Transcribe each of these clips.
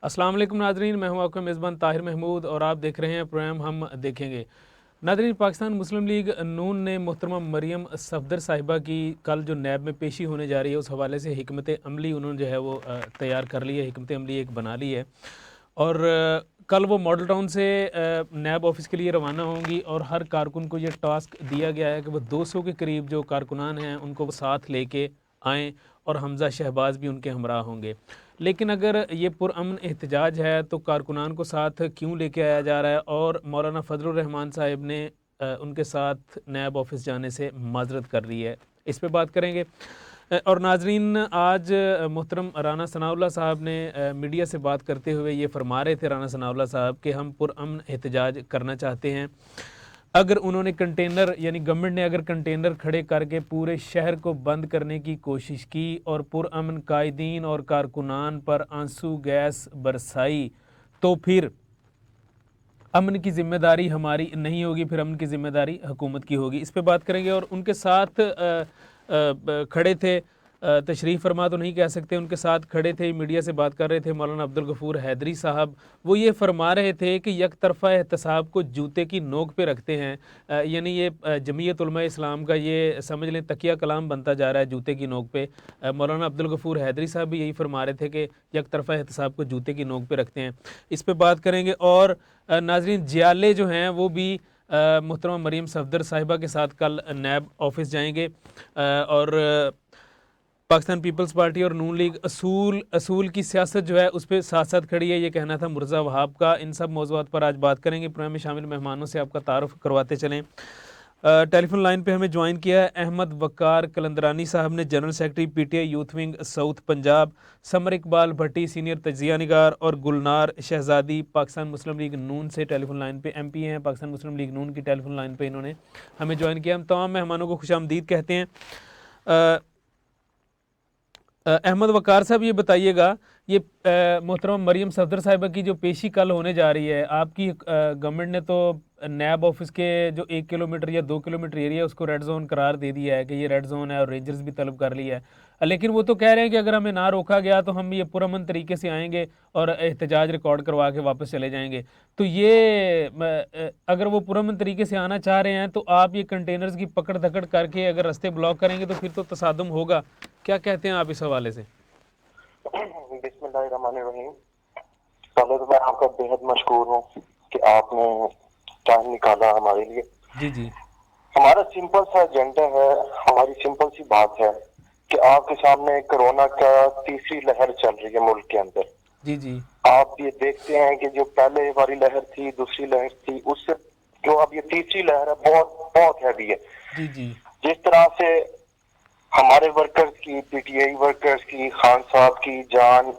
अस्सलाम वालेकुम नाजरीन, मैं हूं आपका मेज़बान ताहिर महमूद और आप देख रहे हैं प्रोग्राम हम देखेंगे। नाजरीन, पाकिस्तान मुस्लिम लीग नून ने मोहतरमा मरियम सफदर साहिबा की कल जो नैब में पेशी होने जा रही है उस हवाले से हिकमत अमली उन्होंने जो है वो तैयार कर ली है, हिकमत अमली एक बना ली है। और कल वो मॉडल टाउन से नैब ऑफिस के लिए रवाना होंगी और हर कारकुन को ये टास्क दिया गया है कि वो 200 के करीब जो कारकुनान हैं उनको वो साथ लेके आएँ और हमज़ा शहबाज भी उनके हमराह होंगे। लेकिन अगर ये पुरअमन एहतजाज है तो कारकुनान को साथ क्यों लेके आया जा रहा है, और मौलाना फजलुर रहमान साहब ने उनके साथ नैब ऑफिस जाने से माजरत कर ली है, इस पे बात करेंगे। और नाजरीन, आज मोहतरम राना सनाउल्लाह साहब ने मीडिया से बात करते हुए ये फरमा रहे थे, राना सनाउल्लाह साहब, कि हम पुरअमन एहतजाज करना चाहते हैं। अगर उन्होंने कंटेनर यानी गवर्नमेंट ने अगर कंटेनर खड़े करके पूरे शहर को बंद करने की कोशिश की और पुरअमन कायदीन और कारकुनान पर आंसू गैस बरसाई तो फिर अमन की ज़िम्मेदारी हमारी नहीं होगी, फिर अमन की ज़िम्मेदारी हुकूमत की होगी। इस पे बात करेंगे। और उनके साथ खड़े थे, तशरीफ़ फरमा तो नहीं कह सकते, उनके साथ खड़े थे, मीडिया से बात कर रहे थे मौलाना अब्दुल गफूर हैदरी साहब। वो ये फरमा रहे थे कि यक तरफ़ा एहतसाब को जूते की नोक पे रखते हैं, यानी ये जमीयत उलमा इस्लाम का ये समझ लें तकिया कलाम बनता जा रहा है जूते की नोक पे। मौलाना अब्दुल गफूर हैदरी साहब भी यही फरमा रहे थे कि यक तरफ़ा एहतसाब को जूते की नोक पे रखते हैं। इस पे बात करेंगे। और नाजरीन, जियाले जो हैं वो भी मोहतरमा मरीम सफदर साहिबा के साथ कल नैब ऑफिस जाएंगे। और पाकिस्तान पीपल्स पार्टी और नून लीग असूल की सियासत जो है उस पर साथ साथ खड़ी है, ये कहना था मुर्जा वहाब का। इन सब मौज़ूआत पर आज बात करेंगे। प्रोग्राम में शामिल मेहमानों से आपका तारुफ करवाते चलें। टेलीफोन लाइन पे हमें ज्वाइन किया है अहमद वकार कलंदरानी साहब ने, general secretary PTI youth wing south Punjab, Samar Iqbal Bhatti senior तजिया निगार, और गुलनार शहजादी पाकिस्तान मुस्लिम लीग नून से टेलीफोन लाइन पे एमपी हैं। पाकिस्तान मुस्लिम लीग नून की टेलीफोन लाइन पे इन्होंने हमें ज्वाइन किया। हम तमाम मेहमानों को खुशामदीद कहते हैं। अहमद वकार साहब, ये बताइएगा, ये मोहतरमा मरियम सफदर साहिबा की जो पेशी कल होने जा रही है, आपकी गवर्नमेंट ने तो नैब ऑफिस के जो 1 किलोमीटर या 2 किलोमीटर एरिया उसको रेड जोन करार दे दिया है कि ये रेड जोन है, और रेंजर्स भी तलब कर लिया है। लेकिन वो तो कह रहे हैं कि अगर हमें ना रोका गया तो हम ये पुरअमन तरीके से आएंगे और एहतजाज रिकॉर्ड करवा के वापस चले जाएंगे। तो ये अगर वो पुरअमन तरीके से आना चाह रहे हैं तो आप ये कंटेनर्स की पकड़ धकड़ करके अगर रास्ते ब्लॉक करेंगे तो फिर तो तसादुम होगा। क्या कहते हैं आप इस हवाले से? बिस्मिल्लाहिर्रहमानिर्रहीम। पहले तो मैं आपका बेहद मशकूर हूँ कि आपने टाइम निकाला हमारे लिए। जी जी हमारा सिंपल सा एजेंडा है, हमारी सिंपल सी बात है कि आपके सामने कोरोना का तीसरी लहर चल रही है मुल्क के अंदर। जी जी आप ये देखते हैं कि जो पहले वाली लहर थी, दूसरी लहर थी, उससे जो अब ये तीसरी लहर है बहुत बहुत हैवी है। जी जी जिस तरह से हमारे वर्कर्स की, पीटीआई वर्कर्स की, खान साहब की जान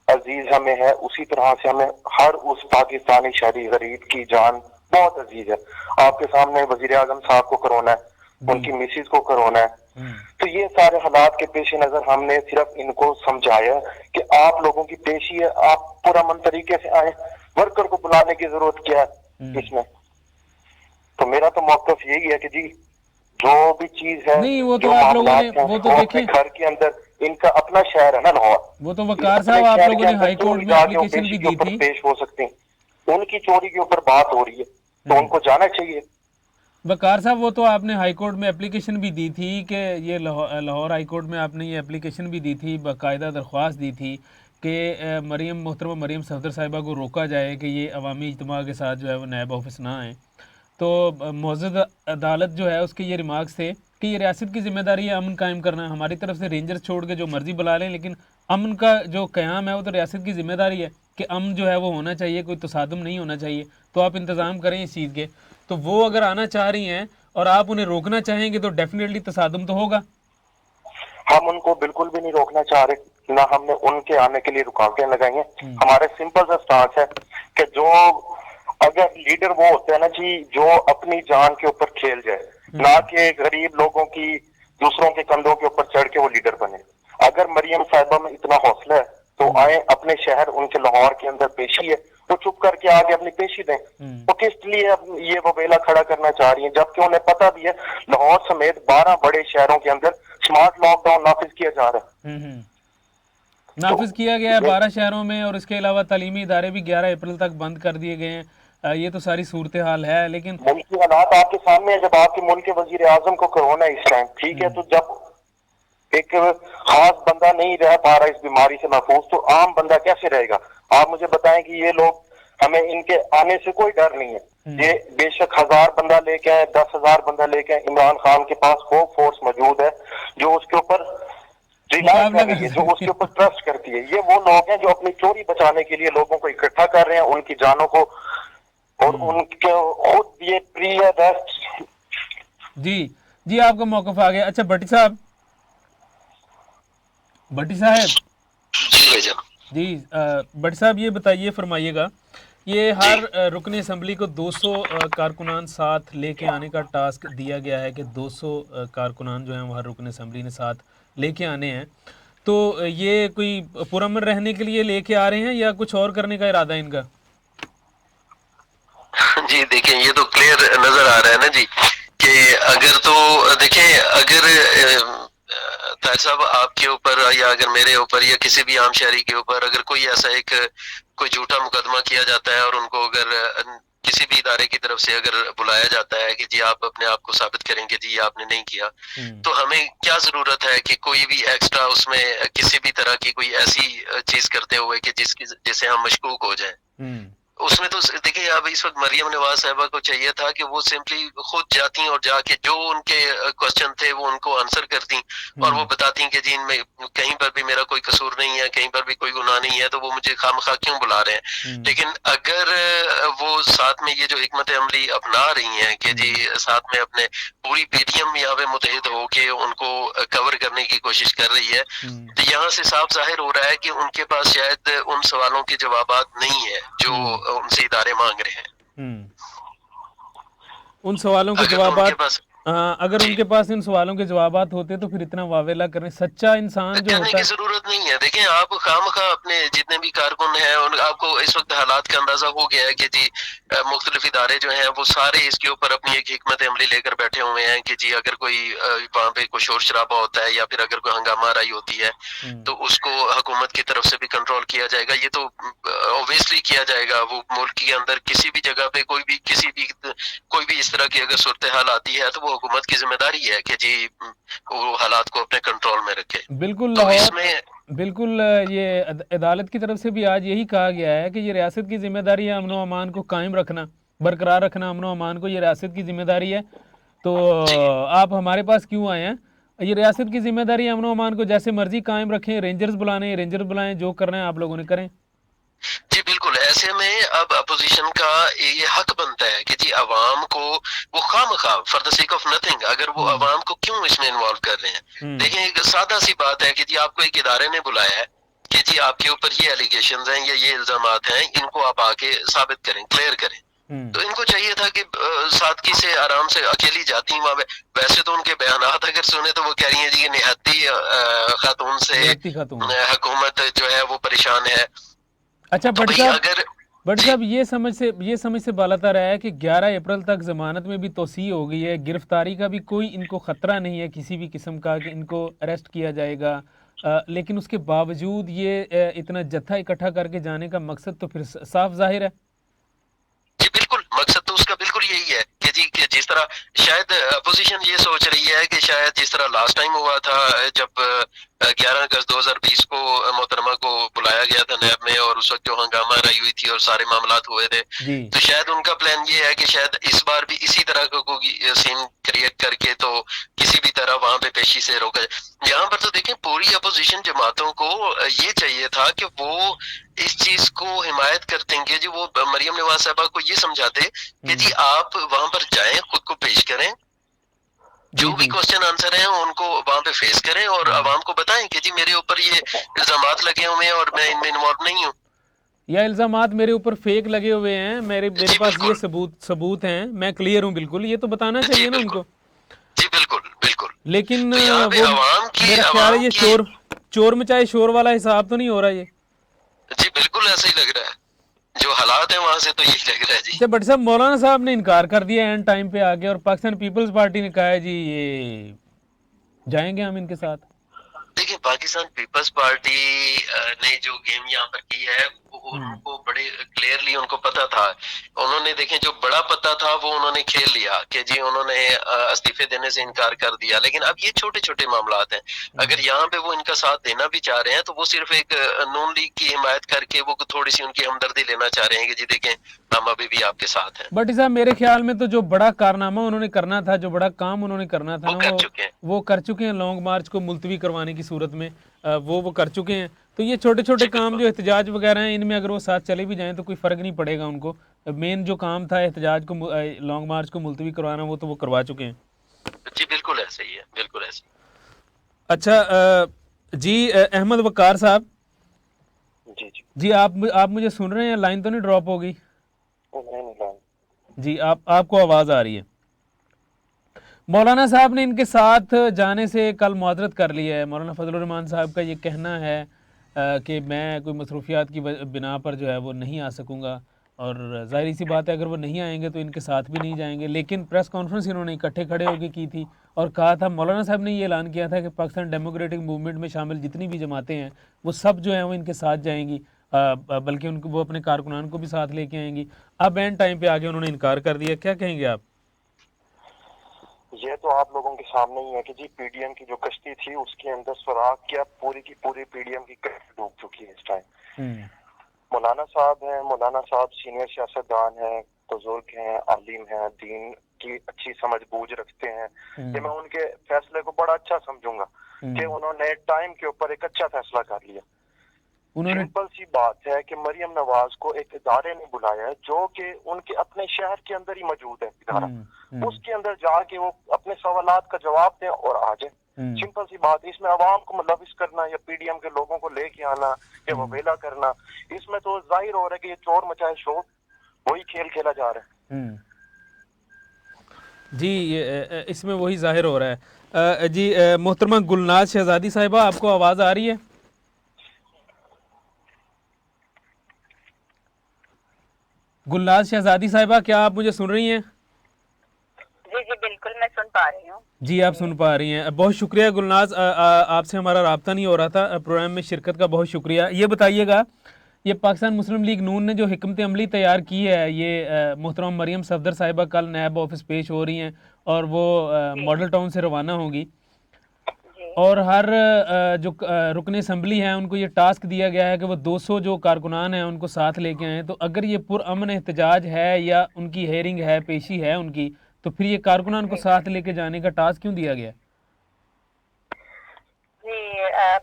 अजीज हमें है, उसी तरह से हमें हर उस पाकिस्तानी शहरी गरीब की जान बहुत अजीज है। आपके सामने वजीर आजम साहब को कोरोना है, उनकी मिसिज को कोरोना है। तो ये सारे हालात के पेश नजर हमने सिर्फ इनको समझाया कि आप लोगों की पेशी है, आप पुरअमन तरीके से आए, वर्कर को बुलाने की जरूरत क्या है इसमें। तो मेरा तो मौक़िफ़ यही है कि जी जो भी चीज है, नहीं, वो तो जो आप लोगों ने मामलात हैं, वो तो वो अपने देखें, घर के अंदर, इनका अपना शहर है ना लाहौर, वो तो ये वकार अपने साहब आप शहर लोगों के ने अंदर हाई कोर्ट क्यों में जाके वो एप्लीकेशन पेशी भी के दी ऊपर थी। पेश हो सकते हैं। उनकी चोरी के ऊपर बात हो रही है तो उनको जाना चाहिए। वकार साहब, वो तो आपने हाई कोर्ट में एप्लीकेशन भी दी थी कि ये लाहौर हाई कोर्ट में आपने ये एप्लीकेशन भी दी थी, बाकायदा दरख्वास्त दी थी कि मोहतरमा मरीम सफदर साहिबा को रोका जाए कि ये अवामी इज्तिमा के साथ जो है वो नैब ऑफिस ना आए। तो मौजूद अदालत जो है उसके ये रिमार्क्स थे कि ये रियासत की जिम्मेदारी है अमन कायम करना, हमारी तरफ से रेंजर्स छोड़ के जो मर्जी बुला लें, लेकिन अमन का जो क़याम है वो तो रियासत की जिम्मेदारी है कि अमन जो है वो होना चाहिए, कोई तसादुम नहीं होना चाहिए। तो आप इंतज़ाम करें इस चीज़ के। तो वो अगर आना चाह रही हैं और आप उन्हें रोकना चाहेंगे तो डेफिनेटली तसादुम तो होगा। हम उनको बिल्कुल भी नहीं रोकना चाह रहे, ना हमने उनके आने के लिए रुकावटें लगाई हैं। हमारा सिंपल सा स्टांस है कि जो अगर लीडर वो होते हैं ना जी, जो अपनी जान के ऊपर खेल जाए, ना कि गरीब लोगों की दूसरों के कंधों के ऊपर चढ़ के वो लीडर बने। अगर मरियम साहिबा में इतना हौसला है तो आए अपने शहर, उनके लाहौर के अंदर पेशी है, वो चुप करके आगे अपनी पेशी दें। वो किस लिए अब ये वबेला खड़ा करना चाह रही है, जबकि उन्हें पता भी है लाहौर समेत 12 बड़े शहरों के अंदर स्मार्ट लॉकडाउन नाफिज किया जा रहा है। नाफिज किया गया है 12 शहरों में, और इसके अलावा तालीमी इदारे भी 11 अप्रैल तक बंद कर दिए गए हैं। ये तो सारी सूरत हाल है, लेकिन मुल्क की हालात आपके सामने है। जब आपके मुल्क के वजीर आजम को कोरोना इस टाइम, ठीक है, तो जब एक खास बंदा नहीं रह पा रहा इस बीमारी से महफूज, तो आम बंदा कैसे रहेगा? आप मुझे बताएं कि ये लोग, हमें इनके आने से कोई डर नहीं है। ये बेशक 1000 बंदा लेके आए, 10,000 बंदा लेके आए, इमरान खान के पास वो फोर्स मौजूद है जो उसके ऊपर रिलाई कर रही है, जो उसके ऊपर ट्रस्ट करती है। ये वो लोग हैं जो अपनी चोरी बचाने के लिए लोगों को इकट्ठा कर रहे हैं, उनकी जानों को, और उनके खुद ये प्री अरेस्ट। जी जी, आपका मौकफ आ गया। अच्छा भट्टी साहब, भट्टी साहब जी भाई जान। जी, भट्टी साहब ये बताइए, फरमाइएगा, ये हर रुकन असम्बली को 200 कारकुनान साथ लेके आने का टास्क दिया गया है कि 200 कारकुनान जो हैं वो हर रुकन असम्बली ने साथ लेके आने हैं। तो ये कोई पुरअमन रहने के लिए लेके आ रहे हैं या कुछ और करने का इरादा है इनका? जी देखिए, ये तो क्लियर नजर आ रहा है ना जी, कि अगर तो देखें, अगर ताहिर साहब आपके ऊपर या अगर मेरे ऊपर या किसी भी आम शहरी के ऊपर अगर कोई ऐसा एक कोई झूठा मुकदमा किया जाता है और उनको अगर किसी भी इदारे की तरफ से अगर बुलाया जाता है कि जी आप अपने आप को साबित करेंगे जी आपने नहीं किया, तो हमें क्या जरूरत है कि कोई भी एक्स्ट्रा उसमें किसी भी तरह की कोई ऐसी चीज करते हुए कि जिससे हम मशकूक हो जाए। उसमें तो देखिए, अब इस वक्त मरियम नवाज साहिबा को चाहिए था कि वो सिंपली खुद जाती और जाके जो उनके क्वेश्चन थे वो उनको आंसर करती और वो बताती कि जी इनमें कहीं पर भी मेरा कोई कसूर नहीं है, कहीं पर भी कोई गुनाह नहीं है, तो वो मुझे खामखा क्यों बुला रहे हैं। लेकिन अगर वो साथ में ये जो हिकमत अमली अपना रही हैं कि जी साथ में अपने पूरी पीटीएम यहाँ पे मुतहिद होके उनको कवर करने की कोशिश कर रही है, तो यहाँ से साफ जाहिर हो रहा है कि उनके पास शायद उन सवालों के जवाबात नहीं है जो उनसे इदारे मांग रहे हैं। उन सवालों के अगर जवाबात, अगर उनके पास इन सवालों के जवाबात होते तो फिर इतना वावेला करने सच्चा इंसान जो करने होता की जरूरत नहीं है। देखें, आप खामखा अपने जितने भी कारकुन हैं आपको इस वक्त हालात का अंदाजा हो गया है कि जी मुख्तलिफ इदारे जो हैं वो सारे इसके ऊपर अपनी एक हिकमत अमली लेकर बैठे हुए हैं कि जी अगर कोई वहाँ पे कोई शोर शराबा होता है या फिर अगर कोई हंगामा राई होती है तो उसको हुकूमत की तरफ से भी कंट्रोल किया जाएगा। ये तो ऑब्वियसली किया जाएगा। वो मुल्क के अंदर किसी भी जगह पे कोई भी इस तरह की अगर सूरत हाल आती है तो वो हुकूमत की जिम्मेदारी है कि जी वो हालात को अपने कंट्रोल में रखे। बिल्कुल तो लाहौर, इसमें बिल्कुल ये अदालत की तरफ से भी आज यही कहा गया है कि ये रियासत की जिम्मेदारी है अमन व अमान को कायम रखना, बरकरार रखना। अमन व अमान को ये रियासत की जिम्मेदारी है, तो आप हमारे पास क्यों आए हैं? ये रियासत की जिम्मेदारी है अमन व अमान को जैसे मर्जी कायम रखें, रेंजर्स बुलाने रेंजर्स बुलाएं, जो करना है आप लोगों ने करें। जी बिल्कुल, ऐसे में अब अपोजिशन का ये हक बनता है कि जी अवाम को वो खामखा for the sake of nothing अगर वो अवाम को क्यों इसमें इन्वॉल्व कर रहे हैं। देखिए, एक सादा सी बात है कि जी आपको एक इदारे ने बुलाया है कि जी आपके ऊपर ये एलिगेशंस हैं या ये इल्जामात हैं, इनको आप आके साबित करें, क्लियर करें। तो इनको चाहिए था कि सादगी से आराम से अकेली जाती वहां पे। वैसे तो उनके बयानात अगर सुने तो वो कह रही है जी निहत्ती खातून से हुकूमत जो है वो परेशान है। अच्छा भट्ट साहब, ये समझ से बालातर है कि 11 अप्रैल तक जमानत में भी तोसी हो गई है, गिरफ्तारी का भी कोई इनको खतरा नहीं है किसी भी किस्म का कि इनको अरेस्ट किया जाएगा, लेकिन उसके बावजूद ये इतना जत्था इकट्ठा करके जाने का मकसद तो फिर साफ जाहिर है। जी बिल्कुल, मकसद तो उसका बिल्कुल यही है कि जी कि जिस तरह शायद अपोजिशन ये सोच रही है कि शायद जिस तरह लास्ट टाइम हुआ था जब 11 अगस्त 2020 को मोहतरमा को बुलाया गया था नैब में और उस वक्त जो हंगामा रही हुई थी और सारे मामलात हुए थे, तो शायद उनका प्लान ये है कि शायद इस बार भी इसी तरह का कोई सीन क्रिएट करके तो किसी भी तरह वहां पे पेशी से रोका जाए। यहाँ पर तो देखें, पूरी अपोजिशन जमातों को ये चाहिए था कि वो इस चीज को हिमायत कर देंगे जी, वो मरियम नवाज साहबा को ये समझाते कि जी आप वहां पर जाएं, खुद को पेश करें, जो भी क्वेश्चन आंसर हैं उनको वहां पे फेस करें और आवाम को बताएं कि जी मेरे ऊपर ये इल्जामात लगे हुए हैं और मैं इनमें इन्वॉल्व नहीं हूँ, या इल्जामात मेरे ऊपर फेक लगे हुए हैं, मेरे पास ये सबूत हैं, मैं क्लियर हूँ। बिल्कुल, ये तो बताना चाहिए ना उनको। जी बिल्कुल बिल्कुल। लेकिन तो वो मेरा ख्याल है ये चोर मचाए शोर वाला हिसाब तो नहीं हो रहा ये। जी बिल्कुल ऐसा ही लग रहा है, जो हालात है वहां से तो यही लग रहा है जी। अच्छा भट्ट साहब, मौलाना साहब ने इनकार कर दिया एंड टाइम पे आके, और पाकिस्तान पीपल्स पार्टी ने कहा है जी ये जाएंगे हम इनके साथ। देखिए पाकिस्तान पीपल्स पार्टी ने जो गेम यहाँ पर की है उनको बड़े क्लियरली उनको पता था, उन्होंने देखें जो बड़ा पता था वो उन्होंने खेल लिया कि जी उन्होंने इस्तीफे देने से इनकार कर दिया। लेकिन अब ये छोटे छोटे मामलात हैं, अगर यहाँ पे वो इनका साथ देना भी चाह रहे हैं तो वो सिर्फ एक नून लीग की हिमायत करके वो थोड़ी सी उनकी हमदर्दी लेना चाह रहे हैं कि जी देखें हम अभी भी आपके साथ हैं। बट साहब मेरे ख्याल में तो जो बड़ा कारनामा उन्होंने करना था, जो बड़ा काम उन्होंने करना था वो ना, कर चुके हैं। वो कर चुके हैं। लॉन्ग मार्च को मुलतवी करवाने की सूरत में वो कर चुके हैं। तो ये छोटे छोटे काम जो एहतजाज वगैरह हैं, इनमें अगर वो साथ चले भी जाएं तो कोई फ़र्क नहीं पड़ेगा उनको। मेन जो काम था एहतजाज को, लॉन्ग मार्च को मुलतवी करवाना, वो तो वो करवा चुके हैं। जी बिल्कुल ऐसे ही है, बिल्कुल ऐसे। अच्छा जी अहमद वकार साहब, जी जी जी आप मुझे सुन रहे हैं? लाइन तो नहीं ड्रॉप होगी? नहीं, जी आपको आवाज़ आ रही है। मौलाना साहब ने इनके साथ जाने से कल मुआज़रत कर लिया है। मौलाना फजलुर रहमान साहब का ये कहना है कि मैं कोई मसरूफियात की बिना पर जो है वो नहीं आ सकूँगा, और ज़ाहिर सी बात है अगर वो नहीं आएंगे तो इनके साथ भी नहीं जाएंगे। लेकिन प्रेस कॉन्फ्रेंस इन्होंने इकट्ठे खड़े होकर की थी और कहा था, मौलाना साहब ने ये ऐलान किया था कि पाकिस्तान डेमोक्रेटिक मूवमेंट में शामिल जितनी भी जमातें हैं वो सब जो हैं वो इनके साथ जाएंगी, बल्कि उनको वो अपने कारकुनान को भी साथ लेके आएंगी। अब एंड टाइम पे आगे उन्होंने इनकार कर दिया। क्या कहेंगे आप? ये तो आप लोगों के सामने ही है कि जी पीडीएम की जो कश्ती थी उसके अंदर सुराग क्या पूरी की पूरी पीडीएम की कश्ती डूब चुकी है इस टाइम। मौलाना साहब हैं, मौलाना साहब सीनियर सियासतदान हैं, बुजुर्ग हैं, आलिम हैं, दीन की अच्छी समझ बूझ रखते हैं। कि मैं उनके फैसले को बड़ा अच्छा समझूंगा कि उन्होंने टाइम के ऊपर एक अच्छा फैसला कर लिया। सिंपल सी बात है कि मरियम नवाज को एक इदारे ने बुलाया है जो कि उनके अपने शहर के अंदर ही मौजूद है इदारा, उसके अंदर जाके वो अपने सवालात का जवाब दें और आ जाए। सिंपल सी बात। इसमें अवाम को मुलविस करना या पीडीएम के लोगों को लेके आना या वबेला करना, इसमें तो जाहिर हो रहा है कि ये चोर मचाए शोर, वही खेल खेला जा रहा है। जी इसमें वही जाहिर हो रहा है। जी मोहतरमा गुलनाज शहजादी साहिबा, आपको आवाज़ आ रही है? गुलनाज शहजादी साहिबा, क्या आप मुझे सुन रही हैं? जी जी बिल्कुल मैं सुन पा रही हूँ। जी आप सुन पा रही हैं। बहुत शुक्रिया गुलनाज, आपसे हमारा राब्ता नहीं हो रहा था। प्रोग्राम में शिरकत का बहुत शुक्रिया। ये बताइएगा, ये पाकिस्तान मुस्लिम लीग नून ने जो हिकमत अमली तैयार की है, ये मोहतरम मरियम सफदर साहिबा कल नैब ऑफिस पेश हो रही हैं और वो मॉडल टाउन से रवाना होंगी, और हर जो रुकन असम्बली हैं उनको ये टास्क दिया गया है कि वो 200 जो कारकुनान हैं उनको साथ लेके आएँ। तो अगर ये पुरअमन एहतजाज है या उनकी हेयरिंग है, पेशी है उनकी, तो फिर ये कारकुनान को साथ लेके जाने का टास्क क्यों दिया गया? जी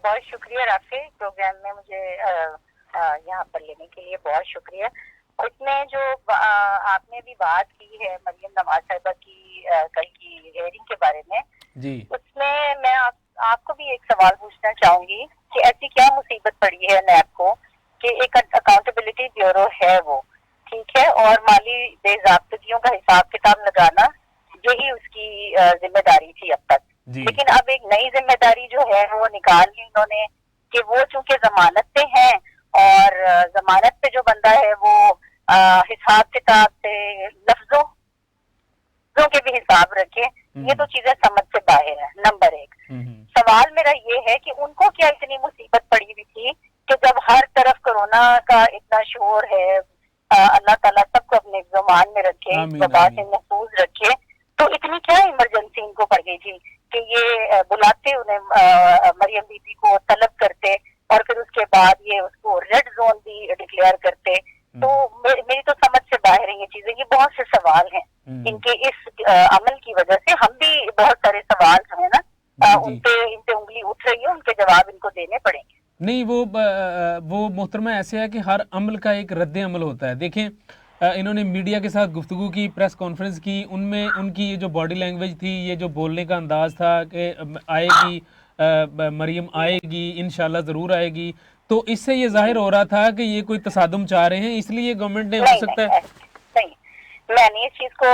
बहुत शुक्रिया राफी, प्रोग्राम में मुझे यहाँ पर लेने के लिए बहुत शुक्रिया। उसमें जो आपने भी बात की है मरियम नवाज साहिबा की कल की हेयरिंग के बारे में, जी उसमें मैं आपको भी एक सवाल पूछना चाहूंगी कि ऐसी क्या मुसीबत पड़ी है नैब को कि एक अकाउंटेबिलिटी ब्यूरो है वो, ठीक है, और माली बेज़ाब्तगियों का हिसाब किताब लगाना यही उसकी जिम्मेदारी थी अब तक। लेकिन अब एक नई जिम्मेदारी जो है वो निकाल ली उन्होंने कि वो चूंकि जमानत पे है और जमानत पे जो बंदा है वो हिसाब किताब से लफ्जों के भी हिसाब रखे। ये तो चीजें समझ से बाहर है। नंबर एक, सवाल मेरा ये है कि उनको क्या इतनी मुसीबत पड़ी हुई थी कि जब हर तरफ कोरोना का इतना शोर है, अल्लाह ताला सबको अपने ज़ुबान में रखे, वबा से महफूज रखे, तो इतनी क्या इमरजेंसी इनको पड़ गई थी कि ये बुलाते उन्हें मरियम बीबी को तलब करते और फिर उसके बाद ये उसको रेड जोन भी डिक्लेयर करते। तो मेरी तो समझ से बाहर है ये चीजें। ये बहुत से सवाल हैं इनके इस अमल की वजह से। हम भी बहुत सारे सवाल जो है ना इन पे उंगली उठ रही है, उनके जवाब इनको देने पड़ेंगे। नहीं, वो मोहतरमा ऐसे है कि हर अमल का एक रद्द अमल होता है। देखें, इन्होंने मीडिया के साथ गुफ्तगू की, प्रेस कॉन्फ्रेंस की, उनमें उनकी ये जो बॉडी लैंग्वेज थी, ये जो बोलने का अंदाज था कि आएगी मरियम आएगी, इंशाल्लाह ज़रूर आएगी, तो इससे ये जाहिर हो रहा था कि ये कोई तसादुम चाह रहे हैं, इसलिए गवर्नमेंट ने, हो सकता है। नहीं, मैं नहीं इस चीज को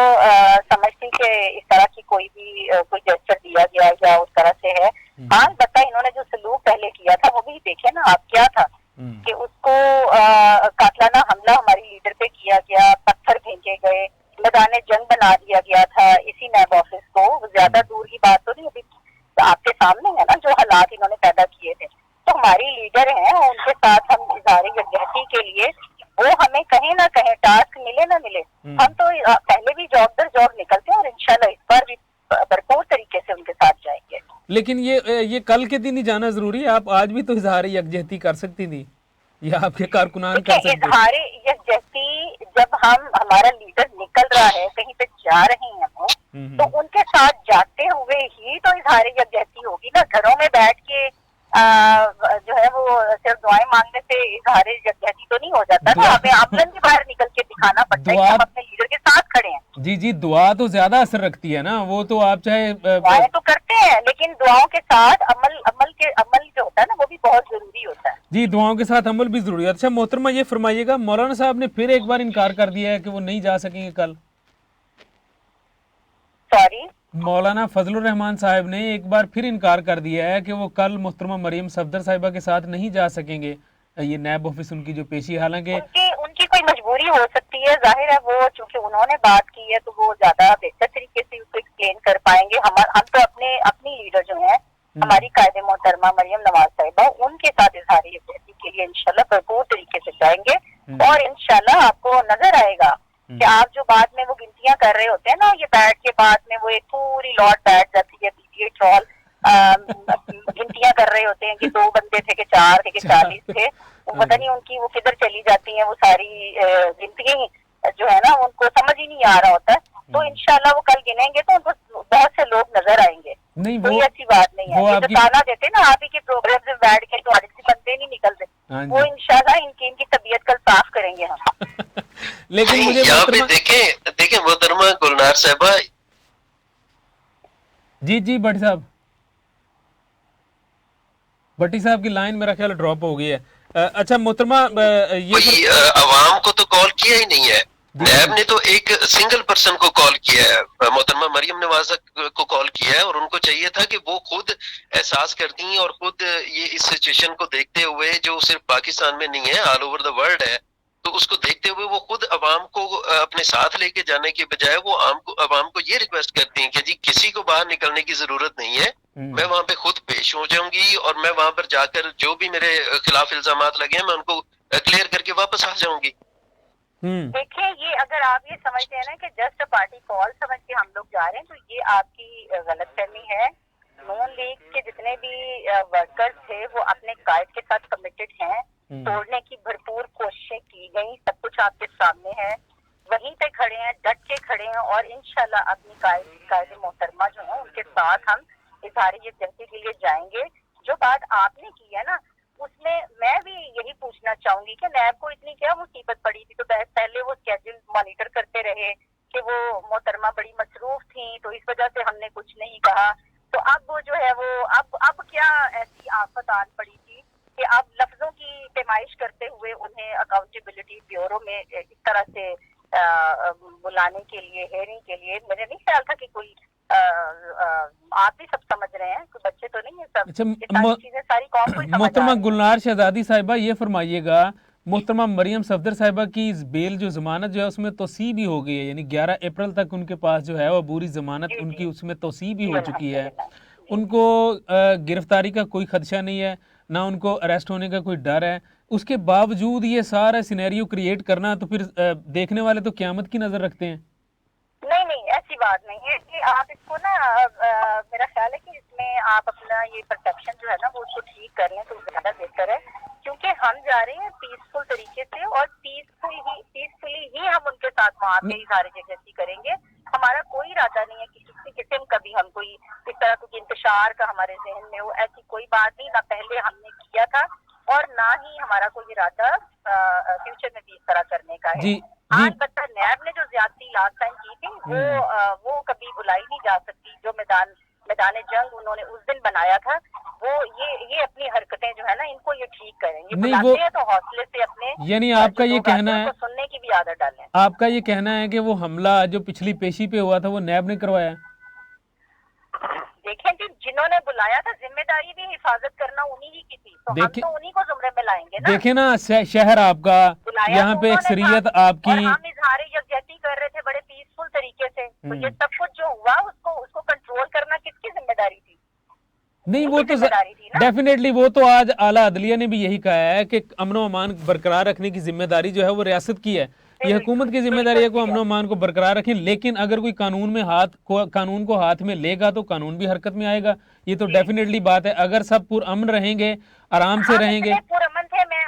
समझती कि इस तरह की कोई भी कोई जेस्चर दिया गया या उस तरह से है। हाँ बता, इन्होंने जो सलूक पहले किया था वो भी देखे ना आप, क्या था कि उसको कातलाना हमला हमारी लीडर पे किया गया, पत्थर फेंके गए, मैदान जंग बना दिया गया था इसी नैब ऑफिस को। ज्यादा दूर की बात तो नहीं, अभी आपके सामने है ना जो हालात इन्होंने पैदा किए। इजहार यकजहती के लिए, वो हमें कहीं ना कहीं टास्क मिले ना मिले, हम तो पहले भी जॉब दर जॉब निकलते हैं और इंशाल्लाह इस बार भी भरपूर तरीके से उनके साथ जाएंगे। लेकिन ये कल के दिन ही जाना जरूरी है? आप आज भी तो इजहार यकजहती कर सकती थी, या आपके कारकुनान कर सकते? इजहार यकजहती जब हमारा लीडर निकल रहा है, कहीं पे जा रहे हैं वो, तो उनके साथ जाते हुए ही तो इजहार यकजहती होगी ना। घरों में बैठ के जो है वो सिर्फ दुआएं मांगने से इजहार यकजहती तो नहीं हो जाता ना, हमें आमदन के बाहर निकल के दिखाना पड़ता है कि हम अपने लीडर के साथ खड़े हैं। जी, दुआ तो ज्यादा असर रखती है ना, वो तो आप चाहे दुआएं तो करते हैं, लेकिन दुआओं के साथ अमल जो होता है ना, वो भी बहुत जरूरी होता है। जी, दुआओं के साथ अमल भी जरूरी है। अच्छा मोहतरमा, ये फरमाइएगा, मौलाना साहब ने फिर एक बार इनकार कर दिया है कि वो नहीं जा सकेंगे कल। सॉरी, मौलाना फजलुर रहमान साहब ने एक बार फिर इनकार कर दिया है कि वो कल मोहतरमा मरियम सफदर साहिबा के साथ नहीं जा सकेंगे। ये नैब ऑफिस उनकी जो पेशी, हालांकि उनकी कोई मजबूरी हो सकती है, जाहिर है वो चूंकि उन्होंने बात की है तो वो ज्यादा बेहतर तरीके से उसको एक्सप्लेन कर पाएंगे। हम तो अपनी लीडर जो है हमारी कायदे मोहतरमा मरियम नवाज साहिबा, उनके साथ इजहार यकजहती के लिए इंशाल्लाह भरपूर तरीके से जाएंगे और इंशाल्लाह आपको नजर आएगा कि आप जो बाद में वो गिनतियां कर रहे होते हैं ना, ये बैठ के बाद में वो एक पूरी लॉट बैठ जाती है, पीटीआई ट्रॉल गिनतियां कर रहे होते हैं कि 2 बंदे थे कि 4 थे कि 40 थे, वो पता नहीं उनकी वो किधर चली जाती हैं, वो सारी गिनतियां जो है ना उनको समझ ही नहीं आ रहा होता है। तो इंशाल्लाह वो कल गिनेंगे तो उनको बहुत से लोग नजर आएंगे। नहीं, कोई ऐसी बात नहीं है। ये जो ताना देते ना आप ही के प्रोग्राम से बैठ के तो आदित्य बंदे नहीं निकल रहे, वो इंशाल्लाह इनकी तबीयत कल साफ करेंगे हम। लेकिन मुझे यहाँ पे देखें मोहतरमा गुलनार साहबा। जी भट्टी साहब की लाइन मेरा ख्याल ड्रॉप हो गई है। अच्छा मोहतरमा, ये अवाम को तो कॉल किया ही नहीं है, नैब ने तो एक सिंगल पर्सन को कॉल किया है, मोहतरमा मरियम नवाज को कॉल किया है, और उनको चाहिए था कि वो खुद एहसास करती हैं और खुद ये इस सिचुएशन को देखते हुए, जो सिर्फ पाकिस्तान में नहीं है ऑल ओवर द वर्ल्ड है, तो उसको देखते हुए वो खुद अवाम को अपने साथ लेके जाने के बजाय वो अवाम को ये रिक्वेस्ट करती हैं कि जी किसी को बाहर निकलने की जरूरत नहीं है, मैं वहां पे खुद पेश हो जाऊंगी और मैं वहां पर जाकर जो भी मेरे खिलाफ इल्जामात लगे हैं मैं उनको क्लियर करके वापस आ जाऊंगी। देखिए, ये अगर आप ये समझते हैं ना कि जस्ट पार्टी कॉल समझ के हम लोग जा रहे हैं, तो ये आपकी गलतफहमी है। नून लीग के जितने भी वर्कर्स थे वो अपने कायद के साथ कमिटेड हैं, तोड़ने की भरपूर कोशिशें की गई, सब कुछ आपके सामने है, वहीं पे खड़े हैं, डट के खड़े हैं और इंशाल्लाह अपनी कायदे मोहतरमा जो है उनके साथ हम इजहार यकजहती के लिए जाएंगे। जो बात आपने की है ना, उसमें मैं भी यही पूछना चाहूंगी कि नैब को इतनी क्या मुसीबत पड़ी थी? तो पहले वो स्केड्यूल मॉनिटर करते रहे कि वो मोहतरमा बड़ी मसरूफ थी तो इस वजह से हमने कुछ नहीं कहा, तो अब वो जो है वो अब क्या ऐसी आफत आन पड़ी थी कि अब लफ्जों की पैमाइश करते हुए उन्हें अकाउंटेबिलिटी ब्यूरो में इस तरह से बुलाने के लिए, हेयरिंग के लिए, मुझे नहीं ख्याल था कि कोई आप भी सब समझ रहे हैं, कोई बच्चे तो नहीं है सब। अच्छा, चीजें सारी कौन को मोहतरमा गुलनार शहजादी साहिबा, ये फरमाइएगा, मोहतरमा मरियम सफदर साहिबा की इस बेल जो जमानत जो है उसमें तोसी भी हो गई है, यानी 11 अप्रैल तक उनके पास जो है वो पूरी जमानत उनकी उसमें तोसी भी हो चुकी है, उनको गिरफ्तारी का कोई खदशा नहीं है, ना उनको अरेस्ट होने का कोई डर है, उसके बावजूद ये सारा सिनेरियो क्रिएट करना, तो फिर देखने वाले तो क़यामत की नजर रखते हैं। नहीं, ऐसी बात नहीं है कि आप इसको ना मेरा ख्याल है कि इसमें आप अपना ये परसेप्शन जो है ना वो उसको ठीक कर लें तो ज्यादा बेहतर है, क्योंकि हम जा रहे हैं पीसफुल तरीके से और पीसफुली ही हम उनके साथ वहाँ पे इजहार यकजहती करेंगे। हमारा कोई इरादा नहीं है कि किसी किस्म का भी हम कोई इस तरह कुछ इंतशार का हमारे जहन में हो, ऐसी कोई बात नहीं, ना पहले हमने किया था और ना ही हमारा कोई इरादा फ्यूचर में भी इस तरह करने का है। आज बता नैब ने जो ज्यादती लास्ट टाइम की थी वो कभी बुलाई नहीं जा सकती। जो मैदान जंग उन्होंने उस दिन बनाया था, वो ये अपनी हरकतें जो है ना इनको ये ठीक करें, ये बुलाते हैं तो हौसले से अपने, यानी आपका ये कहना है, सुनने की भी आदत डालें। आपका ये कहना है कि वो हमला जो पिछली पेशी पे हुआ था वो नैब ने करवाया? देखें जी, जिन्होंने बुलाया था जिम्मेदारी भी हिफाजत करना उन्हीं ही की थी, तो हम तो उन्हीं को जुमरे में लाएंगे ना। देखे ना, शहर आपका, यहाँ पे अक्सरियत आपकी, और हम इजहार यकजहती कर रहे थे बड़े पीसफुल तरीके से, तो ये सब कुछ जो हुआ उसको कंट्रोल करना किसकी जिम्मेदारी थी? नहीं वो तो जिम्मेदारी थी ना। डेफिनेटली, वो तो आज आला अदलिया ने भी यही कहा है कि अमन व अमान बरकरार रखने की जिम्मेदारी जो है वो रियासत की है, ये हुकूमत की जिम्मेदारी है कि वो अमन व अमान को बरकरार रखें, लेकिन अगर कोई कानून को हाथ में लेगा तो कानून भी हरकत में आएगा, ये तो डेफिनेटली बात है। अगर सब पुरअमन रहेंगे, आराम से रहेंगे। पुरअमन थे, मैं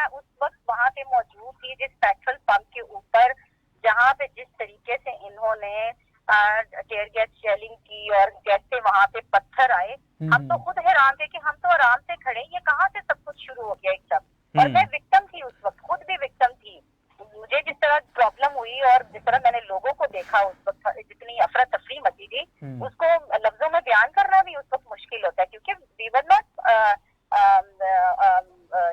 उस वक्त वहाँ पे मौजूद थी जिस पेट्रोल पंप के ऊपर जहाँ पे जिस तरीके से इन्होंने टेयर गैस शेलिंग की और जैसे वहाँ पे पत्थर आए, हम तो खुद हैरान थे कि हम तो आराम से खड़े, ये कहाँ से सब कुछ शुरू हो गया एकदम। और मैं विक्टिम थी उस वक्त, खुद भी विक्टिम थी। मुझे जिस तरह प्रॉब्लम हुई और जिस तरह मैंने लोगों को देखा उस वक्त, जितनी अफरा तफरी मची थी, उसको लफ्जों में बयान करना भी उस वक्त मुश्किल होता है, क्योंकि we were not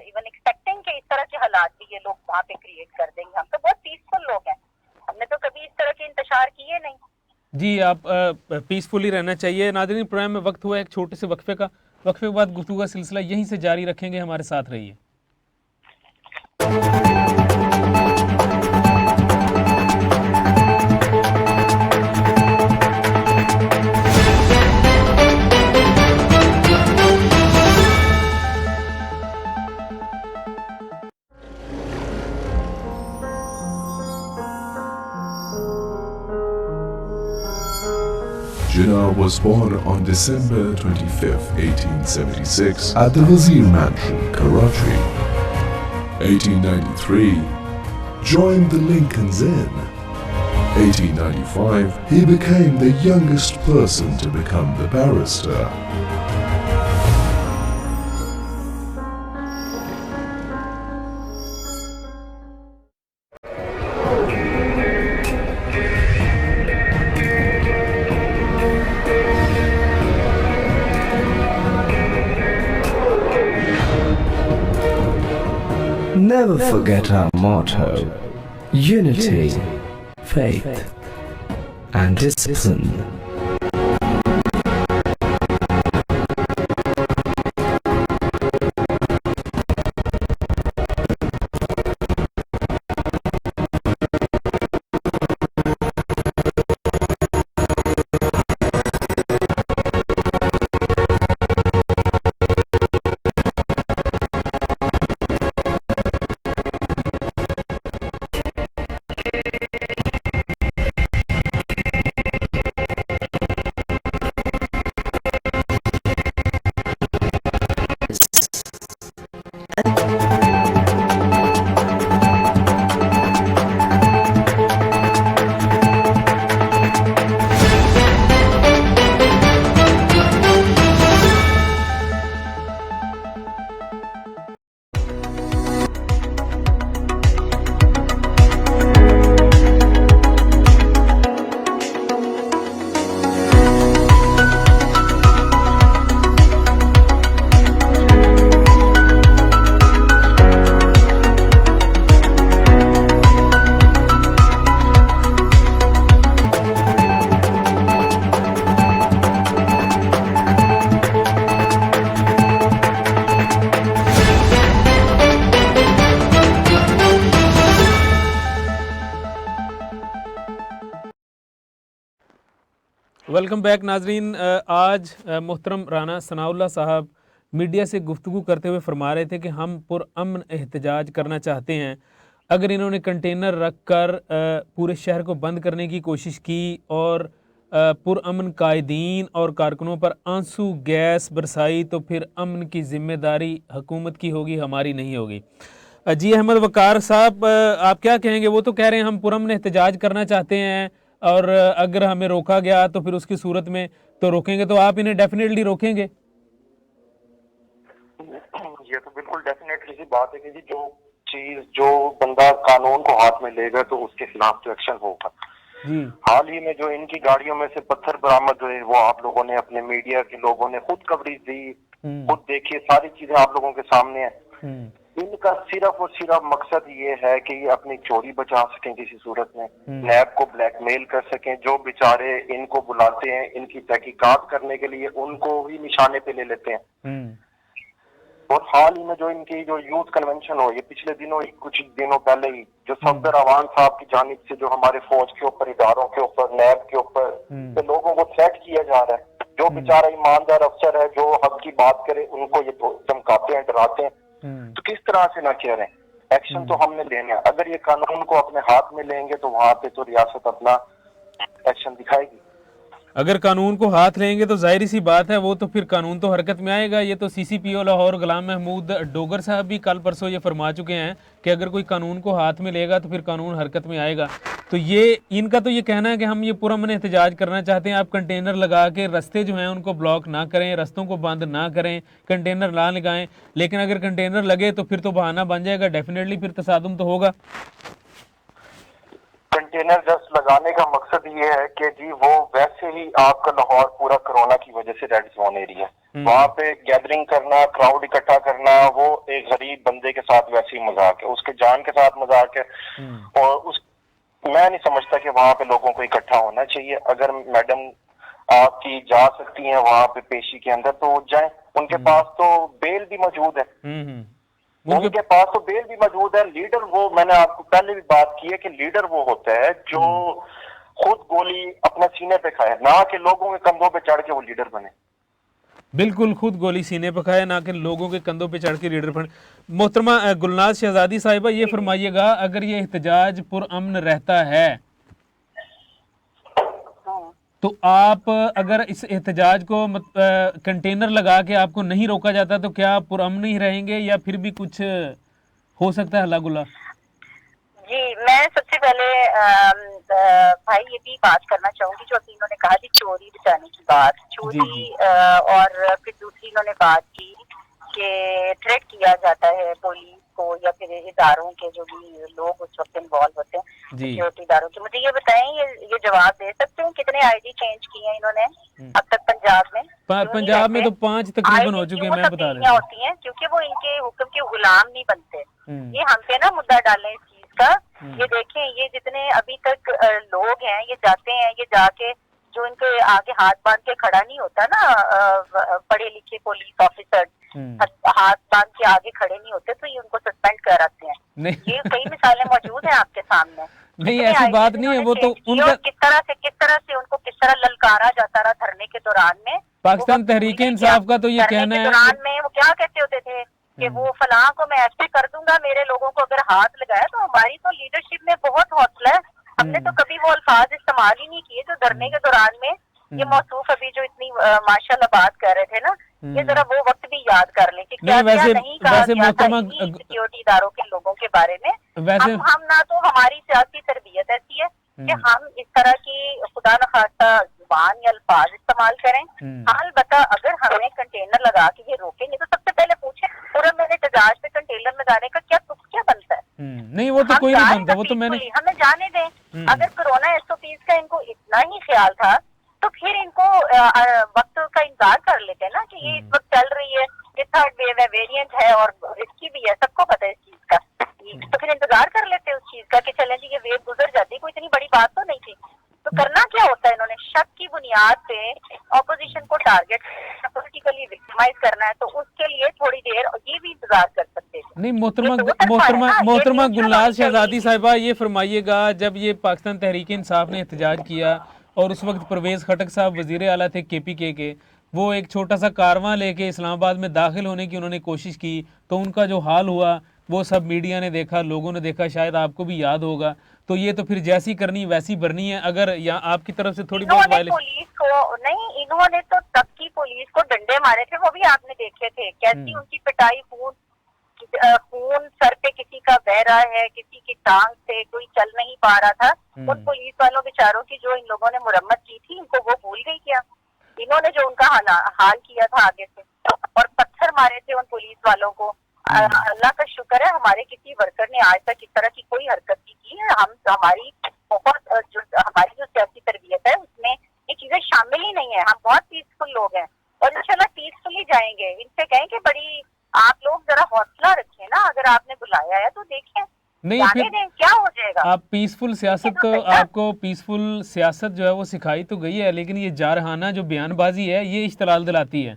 even expecting कि इस तरह के हालात भी ये लोग वहाँ पे क्रिएट कर देंगे। हम तो बहुत पीसफुल लोग हैं, हमने तो कभी इस तरह के इंतशार किए नहीं। जी, आप पीसफुली रहना चाहिए। नाज़रीन, प्रोग्राम में वक्त हुआ एक छोटे से वक्फे का, वक्फे के बाद गुफ्तगू का सिलसिला यहीं से जारी रखेंगे, हमारे साथ रहिए। Jinnah was born on December 25, 1876 at the Wazir Mansion, Karachi. 1893, joined the Lincoln's Inn. 1895, he became the youngest person to become the barrister. Never forget our motto: unity, faith, and discipline. Welcome back नाजरीन। आज मोहतरम राना सनाउल्लाह साहब media से गुफ्तगू करते हुए फरमा रहे थे कि हम पुरअमन एहतजाज करना चाहते हैं। अगर इन्होंने कंटेनर रख कर पूरे शहर को बंद करने की कोशिश की और पुरअमन कायदीन और कारकुनों पर आंसू गैस बरसाई तो फिर अमन की ज़िम्मेदारी हुकूमत की होगी, हमारी नहीं होगी। जी अहमद वकार साहब, आप क्या कहेंगे? वो तो कह रहे हैं हम पुरअमन एहतजाज करना चाहते हैं और अगर हमें रोका गया तो फिर उसकी सूरत में तो रोकेंगे, तो आप इन्हें डेफिनेटली रोकेंगे? ये तो बिल्कुल डेफिनेटली सी बात है कि जी जो बंदा कानून को हाथ में लेगा तो उसके खिलाफ तो एक्शन होगा। जी हाल ही में जो इनकी गाड़ियों में से पत्थर बरामद हुए वो आप लोगों ने, अपने मीडिया के लोगों ने खुद कवरेज दी, खुद देखिए, सारी चीजें आप लोगों के सामने है। इनका सिर्फ और सिर्फ मकसद ये है कि ये अपनी चोरी बचा सकें, किसी सूरत में नैब को ब्लैकमेल कर सकें। जो बेचारे इनको बुलाते हैं इनकी तहकीकात करने के लिए, उनको ही निशाने पे ले लेते हैं। और हाल ही में जो इनकी जो यूथ कन्वेंशन हो, ये पिछले दिनों कुछ दिनों पहले ही जो सफदर अवान साहब की जानिब से जो हमारे फौज के ऊपर, इदारों के ऊपर, नैब के ऊपर तो लोगों को थ्रेट किया जा रहा है, जो बेचारा ईमानदार अफसर है, जो हक की बात करे, उनको ये धमकाते हैं, डराते हैं, तो किस तरह से ना कह रहे हैं। एक्शन तो हमने लेने हैं। अगर ये कानून को अपने हाथ में लेंगे तो वहां पे तो रियासत अपना एक्शन दिखाएगी। अगर कानून को हाथ लेंगे तो जाहिर सी बात है वो तो फिर कानून तो हरकत में आएगा। ये तो CCPO लाहौर गुलाम महमूद डोगर साहब भी कल परसों ये फरमा चुके हैं कि अगर कोई कानून को हाथ में लेगा तो फिर कानून हरकत में आएगा। तो ये इनका तो ये कहना है कि हम ये पुरअमन एहतजाज करना चाहते हैं, आप कंटेनर लगा के रास्ते जो हैं उनको ब्लॉक ना करें, रस्तों को बंद ना करें, कंटेनर ना लगाएं। लेकिन अगर कंटेनर लगे तो फिर तो बहाना बन जाएगा, डेफिनेटली फिर तसादुम तो होगा। कंटेनर जस्ट लगाने का मकसद ये है कि जी वो वैसे ही आपका लाहौर पूरा कोरोना की वजह से रेड जोन एरिया, वहां पे गैदरिंग करना, क्राउड इकट्ठा करना, वो एक गरीब बंदे के साथ वैसे ही मजाक है, उसके जान के साथ मजाक है। और उस मैं नहीं समझता कि वहां पे लोगों को इकट्ठा होना चाहिए। अगर मैडम आपकी जा सकती हैं वहां पे पेशी के अंदर तो जाएं, उनके पास तो बेल भी मौजूद है, उनके पास तो बेल भी मौजूद है। लीडर वो, मैंने आपको पहले भी बात की है कि लीडर वो होता है जो खुद गोली अपने सीने पे खाए, ना कि लोगों के कंधों पे चढ़ के वो लीडर बने। बिल्कुल, खुद गोली सीने पे खाए, ना कि लोगों के कंधों पे चढ़ के लीडर बने। मोहतरमा गुलनाज शहजादी साहिबा, ये फरमाइएगा, अगर ये एहतजाज पुरअमन रहता है तो आप अगर इस एहतजाज को कंटेनर लगा के आपको नहीं रोका जाता तो क्या आप पुरअमन ही रहेंगे या फिर भी कुछ हो सकता है हल्ला गुल्ला? जी, मैं सबसे पहले भाई ये भी बात करना चाहूंगी जो अभी इन्होंने कहा थी चोरी बचाने की बात, चोरी और फिर दूसरी इन्होंने बात की कि थ्रेट किया जाता है पुलिस को या फिर इदारों के जो भी लोग उस वक्त इन्वॉल्व होते हैं सिक्योरिटी इदारों के। मुझे ये बताएं, ये जवाब दे सकते हैं कितने ID चेंज किए हैं इन्होंने अब तक पंजाब में? पंजाब में तो 5 तकरीबन हो चुके हैं, मैं बता रहा हूं। होती हैं क्योंकि वो इनके हुक्म के गुलाम नहीं बनते। ये हम पे ना मुद्दा डालें इस चीज का। ये देखें, ये जितने अभी तक लोग हैं ये जाते हैं, ये जाके जो इनके आगे हाथ बांध के खड़ा नहीं होता ना, पढ़े लिखे पुलिस ऑफिसर हाथ बांध के आगे खड़े नहीं होते तो ये उनको सस्पेंड कराते हैं। ये कई मिसालें मौजूद हैं आपके सामने। नहीं, ऐसी बात नहीं है, वो तो उनका किस तरह से उनको किस तरह ललकारा जाता रहा धरने के दौरान में। पाकिस्तान तहरीक इंसाफ का तो ये कहना है, दौरान में वो क्या कहते होते थे कि वो फलां को मैं ऐसे कर दूंगा, मेरे लोगों को अगर हाथ लगाया तो हमारी तो लीडरशिप में बहुत हौसला है, हमने तो कभी वो अल्फाज इस्तेमाल ही नहीं किए जो धरने के दौरान में ये मौसूफ अभी जो इतनी माशाल्लाह बात कर रहे थे ना, ये जरा वो वक्त भी याद कर लें कि क्या क्या नहीं कहा गया था सिक्योरिटी इदारों के लोगों के बारे में। हम ना तो हमारी सियासी तरबियत ऐसी है कि हम इस तरह की खुदा न खास्ता जुबान या अल्फाज इस्तेमाल करें। अलबत्ता अगर हमें कंटेनर लगा के ये रोकेंगे तो सबसे पहले पूछे पूरा मेरे एहतजाज पे कंटेनर लगाने का क्या तुक क्या बनता है? नहीं, वो तो कोई नहीं बनता, वो तो मैंने हमें जाने दें। अगर कोरोना SOPs का इनको इतना ही ख्याल था तो फिर इनको वक्त का इंतजार कर लेते हैं ना कि ये इस वक्त चल रही है, ये थर्ड वेव है, वेरिएंट है और इसकी भी है, सबको पता है इस चीज का, तो फिर इंतजार कर लेते हैं उस चीज का कि चलें जी ये वेव गुजर जाती, कोई इतनी बड़ी बात तो नहीं थी। तो करना क्या होता है, इन्होंने शक की बुनियाद पे ऑपोजिशन को टारगेट पॉलिटिकली विक्टिमाइज करना है, तो उसके लिए थोड़ी देर ये भी इंतजार कर सकते हैं। नहीं, मोहतरमा गुलनाज शहजादी साहिबा, ये फरमाइएगा, जब ये पाकिस्तान तहरीक इंसाफ ने एहतजाज किया और उस वक्त परवेज खटक साहब वजीर आला थे KPK के, वो एक छोटा सा कारवां लेके इस्लामाबाद में दाखिल होने की उन्होंने कोशिश की, तो उनका जो हाल हुआ वो सब मीडिया ने देखा, लोगों ने देखा, शायद आपको भी याद होगा। तो ये तो फिर जैसी करनी वैसी भरनी है। अगर यहाँ आपकी तरफ से थोड़ी बहुत पुलिस को नहीं, इन्होंने तो तब की पुलिस को डंडे मारे थे, वो भी आपने देखे थे कैसी उनकी पिटाई, खून सर पे किसी का बह रहा है, किसी की टांग से कोई चल नहीं पा रहा था। उन पुलिस वालों बेचारों की जो इन लोगों ने मुरम्मत की थी, इनको वो भूल गई क्या? इन्होंने जो उनका हाल किया था आगे से और पत्थर मारे थे उन पुलिस वालों को। अल्लाह का शुक्र है हमारे किसी वर्कर ने आज तक इस तरह की कोई हरकत नहीं की है। हमारी जो सियासी तरबियत है उसमें ये चीजें शामिल ही नहीं है। हम बहुत पीसफुल लोग हैं और इंशाल्लाह पीसफुली जाएंगे। इनसे कहें कि बड़ी आप लोग जरा हौसला रखें ना, अगर आपने बुलाया है तो देखें, नहीं फिर क्या हो जाएगा। आप पीसफुल सियासत तो आपको पीसफुल सियासत जो है वो सिखाई तो गई है, लेकिन ये जारहाना जो बयानबाजी है ये इश्तलाल दिलाती है।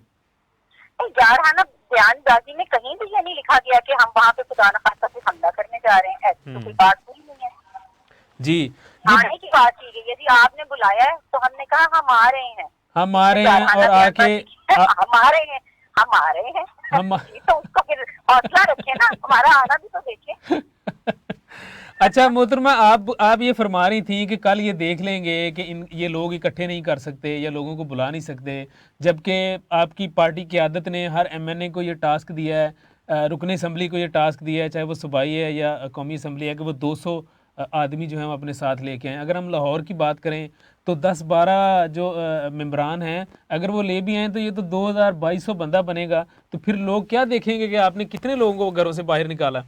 जारहाना बयानबाजी में कहीं भी ये नहीं लिखा गया कि हम वहाँ पे खुदा न खास्ता से हमला करने जा रहे हैं, ऐसी तो कोई बात हुई नहीं है। जी आने की बात की गई, यदि आपने बुलाया है तो हमने कहा हम आ रहे हैं, हमारे हैं और आके हमारे हैं हम तो उसको फिर हौसला रखे ना, हमारा आना भी तो देखे। अच्छा मोहतरमा, आप ये फरमा रही थी कि कल ये देख लेंगे कि ये लोग इकट्ठे नहीं कर सकते या लोगों को बुला नहीं सकते, जबकि आपकी पार्टी क़यादत ने हर एमएनए को ये टास्क दिया है, रुकन असम्बली को ये टास्क दिया है, चाहे वो सूबाई है या कौमी असम्बली है, कि वो 200 आदमी जो है हम अपने साथ लेके आएँ। अगर हम लाहौर की बात करें तो 10-12 जो मेम्बरान हैं, अगर वो ले भी आएँ तो ये तो 2200 बंदा बनेगा। तो फिर लोग क्या देखेंगे कि आपने कितने लोगों को घरों से बाहर निकाला?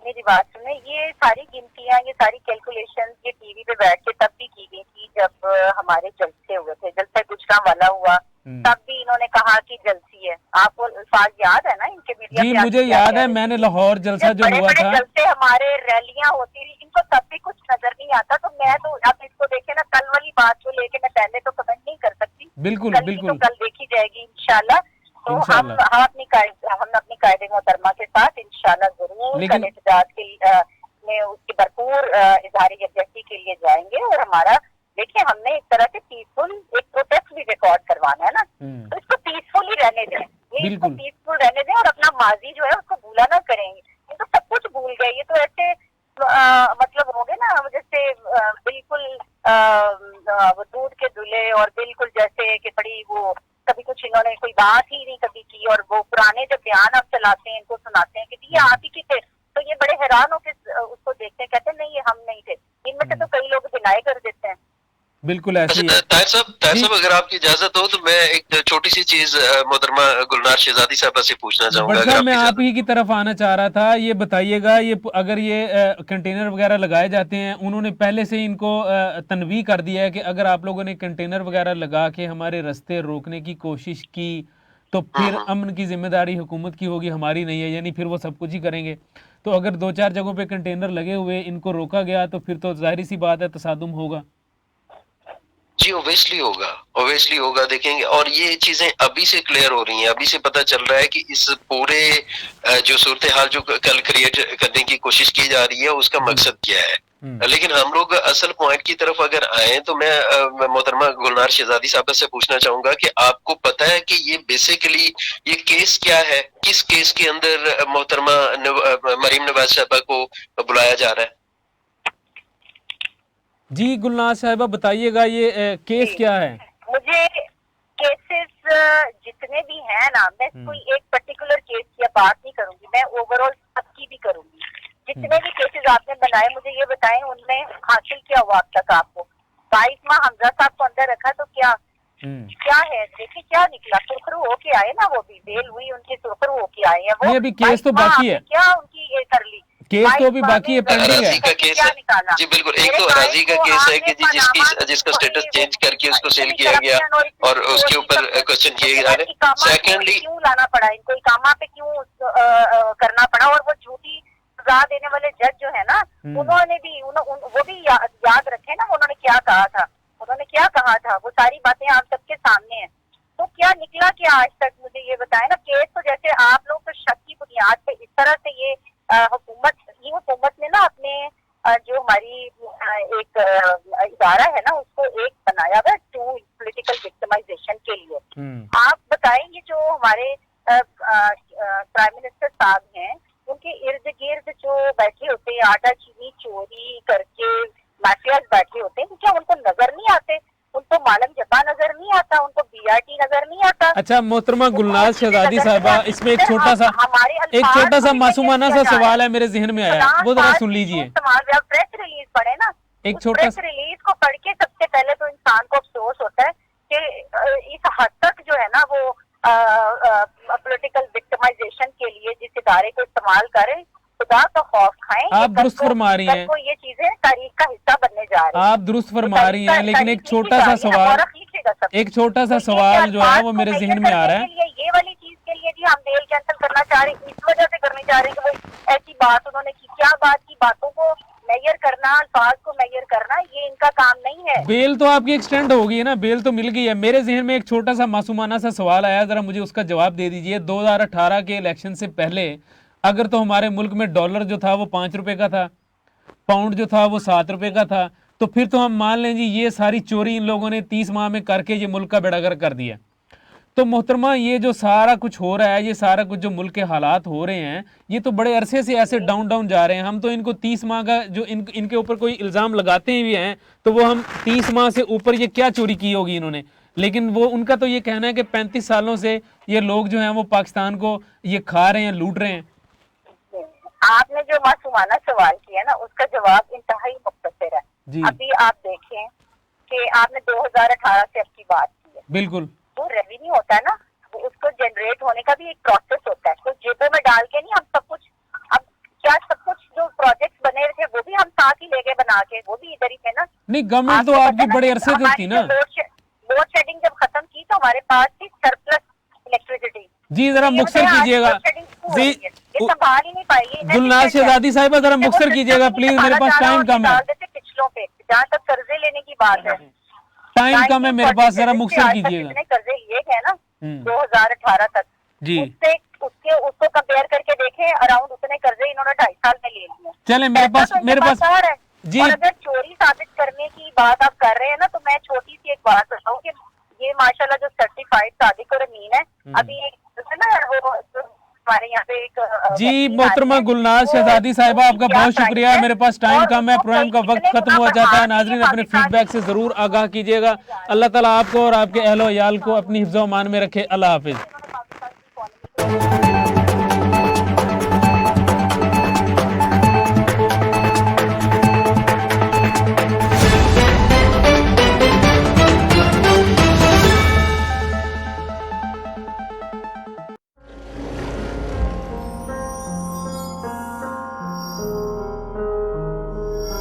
मेरी बात सुने, ये सारी गिनतियां, ये सारी कैलकुलेशन ये टीवी पे बैठ के तब भी की गई थी जब हमारे जलसे हुए थे, जलसा गुजरात वाला हुआ, तब भी इन्होंने कहा कि जलसी है। आपको अल्फाज याद है ना इनके मीडिया? जी मुझे याद है, मैंने लाहौर जलसा जो हुआ था, जलसे हमारे रैलियां होती थी, इनको तब भी कुछ नजर नहीं आता। तो मैं तो आप इसको देखे ना, कल वाली बात को लेके मैं पहले तो कमेंट नहीं कर सकती, बिल्कुल कल बिल्कुल, तो कल देखी जाएगी इंशाल्लाह। तो हम अपनी कायदे मोहतरमा के साथ इंशाल्लाह जरूर कल एहतजाज के में उसकी भरपूर इजहार यकजहती के लिए जाएंगे। और हमारा देखिए, हमने एक तरह से पीसफुल एक प्रोटेस्ट भी रिकॉर्ड करवाना है ना, तो इसको पीसफुल ही रहने दें, ये इसको पीसफुल रहने दें और अपना माजी जो है उसको भूला ना करेंगे। ये तो सब कुछ भूल गए, ये तो ऐसे मतलब हो गए ना जैसे बिल्कुल दूध के धुले, और बिल्कुल जैसे कि बड़ी वो कभी कुछ इन्होंने कोई बात ही नहीं कभी की, और वो पुराने जब बयान आप चलाते हैं इनको सुनाते हैं कि ये आप ही की थे, तो ये बड़े हैरान होकर उसको देखते हैं, कहते हैं नहीं ये हम नहीं थे। इनमें से तो कई लोग डिनाई कर देते हैं। बिल्कुल ऐसे ही है। ताहिर साहब अगर आपकी इजाजत हो तो मैं एक छोटी सी चीज मोहतरमा गुलनार शहजादी साहबा से पूछना चाहूंगा। अगर मैं आप ही की तरफ आना चाह रहा था, ये बताइएगा, ये अगर ये कंटेनर वगैरह लगाए जाते हैं, उन्होंने पहले से इनको तनवीह कर दिया है कि अगर आप लोगों ने कंटेनर वगैरह लगा के हमारे रास्ते रोकने की कोशिश की तो फिर अमन की जिम्मेदारी हुकूमत की होगी, हमारी नहीं है, यानी फिर वो सब कुछ ही करेंगे। तो अगर 2-4 जगहों पे कंटेनर लगे हुए इनको रोका गया तो फिर तो जाहिर सी बात है तसादुम होगा। जी ओवेसली होगा देखेंगे। और ये चीजें अभी से क्लियर हो रही हैं, अभी से पता चल रहा है कि इस पूरे जो सूरत हाल जो कल क्रिएट करने की कोशिश की जा रही है उसका मकसद क्या है। लेकिन हम लोग असल पॉइंट की तरफ अगर आए तो मैं मोहतरमा गुलनार शहजादी साहब से पूछना चाहूंगा कि आपको पता है कि ये बेसिकली ये केस क्या है, किस केस के अंदर मोहतरमा मरीम नवाज साहबा को बुलाया जा रहा है? जी गुलनाज साहिबा बताइएगा, ये केस क्या है? मुझे केसेस जितने भी हैं ना, मैं कोई एक पर्टिकुलर केस की बात नहीं करूंगी, मैं ओवरऑल सबकी भी करूंगी। जितने भी केसेस आपने बनाए मुझे ये बताएं उनमें हासिल क्या हुआ अब तक आपको। 22 माह हमजा साहब को अंदर रखा तो क्या है, देखिए क्या निकला, सुरखरू होके आए ना, वो भी बेल हुई उनकी, सुरखरू होके आए हैं वो। अभी केस तो बाकी है, क्या उनकी ये कर ली, केस तो अभी बाकी है, पेंडिंग है। का केस है जी, बिल्कुल। एक तो राजी का केस है कि जी जिसका स्टेटस चेंज करके उसको सेल किया गया और उसके ऊपर क्वेश्चन किए जा रहे। सेकेंडली क्यों लाना पड़ा इनको, इकामा पे क्यों करना पड़ा, और वो झूठी सजा देने वाले जज जो है ना, उन्होंने भी वो भी याद रखे ना उन्होंने क्या कहा था, वो सारी बातें आप सबके सामने हैं। तो क्या निकला क्या आज तक, मुझे ये बताएं ना। केस तो जैसे आप लोग तो शक की बुनियाद पे इस तरह से ये हुकूमत ने ना अपने जो हमारी एक इदारा है ना उसको एक बनाया हुआ टू पॉलिटिकल विक्टिमाइजेशन के लिए। आप बताएंगे जो हमारे प्राइम मिनिस्टर साहब हैं उनके इर्द गिर्द जो बैठे होते हैं, आटा चीनी चोरी करके माफियाज बैठे होते हैं, क्या उनको नजर नहीं आते? उनको मालम जब्बा नजर नहीं आता, उनको बीआरटी नजर नहीं आता? अच्छा मोहतरमा गुलनाज शहजादी साहिबा, इसमें एक छोटा सा मासूमाना सा सवाल है मेरे जहन में आया, वो जरा सुन लीजिए। प्रेस रिलीज पढ़े ना, एक छोटा प्रेस रिलीज को पढ़ के सबसे पहले तो इंसान को अफसोस होता है कि इस हद तक जो है ना वो पॉलिटिकल विक्टिमाइजेशन के लिए जिस इदारे को इस्तेमाल करें, खुदा का खौफ खाएं। आप दुरुस्त फरमा रही हैं, ये चीजें तारीख का हिस्सा बनने जा रही हैं, आप दुरुस्त फरमा रही हैं, लेकिन एक छोटा सा सवाल जो है वो मेरे जहन में आ रहा है। ये वाली चीज के लिए जी हम बेल कैंसिल करना चाह रहे हैं, इस वजह से करने जा रहे हैं कि वो ऐसी बात उन्होंने की, क्या बात की, बातों को मेजर करना, अल्फाज को मेजर करना, ये इनका काम नहीं है। बेल तो आपकी एक्सटेंड हो गई है ना, बेल तो मिल गई है। मेरे जहन में एक छोटा सा मासूमाना सा सवाल आया, जरा मुझे उसका जवाब दे दीजिए। 2018 के इलेक्शन से पहले अगर तो हमारे मुल्क में डॉलर जो था वो 5 रुपए का था, पाउंड जो था वो 7 रुपए का था, تو پھر تو ہم مان لیں جی یہ ساری چوری ان لوگوں نے 30 ماہ میں کر کے یہ ملک کا بیڑا گرک کر دیا. تو محترمہ یہ جو سارا کچھ ہو رہا ہے, یہ سارا کچھ جو ملک کے حالات ہو رہے ہیں, یہ تو بڑے عرصے سے ایسے ڈاؤن جا رہے ہیں. ہم تو ان کو 30 ماہ کا جو ان کے اوپر کوئی الزام لگاتے بھی ہیں تو وہ ہم 30 ماہ سے اوپر یہ کیا چوری کی ہوگی انہوں نے, لیکن وہ ان کا تو یہ کہنا ہے کہ 35 سالوں سے یہ لوگ جو ہیں وہ پاکستان کو یہ کھا رہے ہیں, لوٹ رہے ہیں. آپ نے جو معصومانہ سوال کیا نا اس کا جواب انتہائی مختصر ہے. ابھی آپ دیکھیں کہ آپ نے 2018 سے اب کی بات کی ہے. بالکل. وہ ریونیو ہوتا ہے نا, اس کو جنریٹ ہونے کا بھی ایک پروسیس ہوتا ہے. تو جیبوں میں ڈال کے نہیں ہم سب کچھ, اب کیا سب کچھ جو پروجیکٹس بنے تھے وہ بھی ہم ساتھ ہی لے کے بنا کے, وہ بھی ادھر ہی تھے نا. نہیں گورنمنٹ تو آپ کی بڑے عرصے سے تھی نا. لوڈ شیڈنگ جب ختم کی تو ہمارے پاس تھی سرپلس الیکٹریسٹی. جی ذرا مختصر کیجیے گا جی, سنبھال ہی نہیں پائی. گلناز شہزادی صاحبہ ذرا مختصر کیجیے گا پلیز, میرے پاس ٹائم کم ہے. پچھلوں پہ جہاں تک قرضے لینے کی بات ہے, ٹائم کم ہے میرے پاس, ذرا مختصر کیجیے گا. قرضے لیے گئے نا 2018 تک, جی اس کو کمپیئر کر کے دیکھیں, اراؤنڈ اتنے قرضے انہوں نے 2.5 سال میں لے لیے. چلیں میرے پاس جی. اور اگر چوری ثابت کرنے کی بات آپ کر رہے ہیں نا, تو میں چھوٹی سی ایک بات بتاؤں کہ یہ ماشاءاللہ جو سرٹیفائڈ صادق اور امین ہے, ابھی نا وہ ہمارے یہاں پہ ایک جی محترمہ گلناز شہزادی صاحبہ آپ کا بہت شکریہ. میرے پاس ٹائم کم ہے, پروگرام کا وقت ختم ہوا جاتا ہے. ناظرین اپنے فیڈ بیک سے ضرور آگاہ کیجیے گا. اللہ تعالیٰ آپ کو اور آپ کے اہل و عیال کو اپنی حفظ و امان میں رکھے. اللہ حافظ.